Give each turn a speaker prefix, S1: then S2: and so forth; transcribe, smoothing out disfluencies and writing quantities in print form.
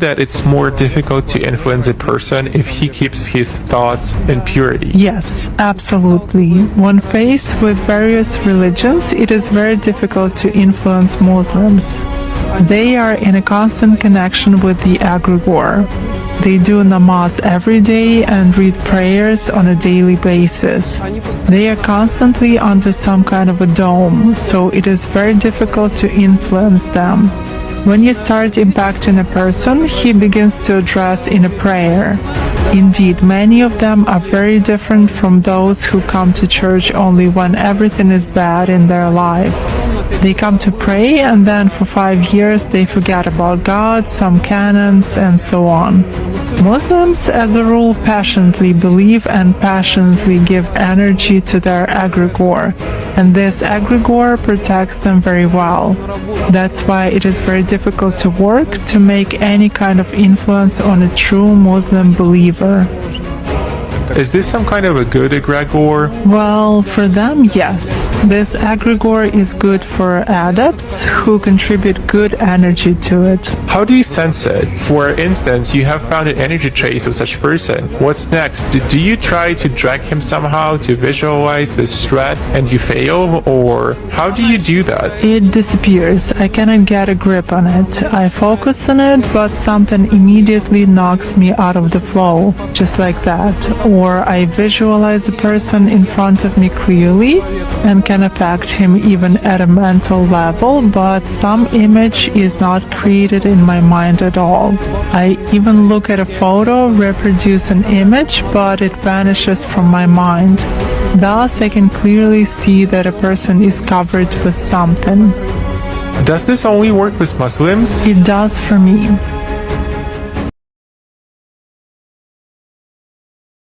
S1: that it's more difficult to influence a person if he keeps his thoughts in purity?
S2: Yes, absolutely. When faced with various religions, it is very difficult to influence Muslims. They are in a constant connection with the egregore. They do Nmaz every day and read prayers on a daily basis. They are constantly under some kind of a dome, so it is very difficult to influence them. When you start impacting a person, he begins to address in a prayer. Indeed, many of them are very different from those who come to church only when everything is bad in their life. They come to pray and then for 5 years they forget about God, some canons, and so on. Muslims, as a rule, passionately believe and passionately give energy to their egregore, and this egregore protects them very well. That's why it is very difficult to work to make any kind of influence on a true Muslim believer.
S1: Is this some kind of a good egregore?
S2: Well, for them, yes. This egregore is good for adepts who contribute good energy to it.
S1: How do you sense it? For instance, you have found an energy trace of such person. What's next? Do you try to drag him somehow to visualize this threat and you fail? Or how do you do that?
S2: It disappears. I cannot get a grip on it. I focus on it, but something immediately knocks me out of the flow, just like that. Or I visualize a person in front of me clearly and can affect him even at a mental level, but some image is not created in my mind at all. I even look at a photo, reproduce an image, but it vanishes from my mind. Thus, I can clearly see that a person is covered with something.
S1: Does this only work with Muslims?
S2: It does for me.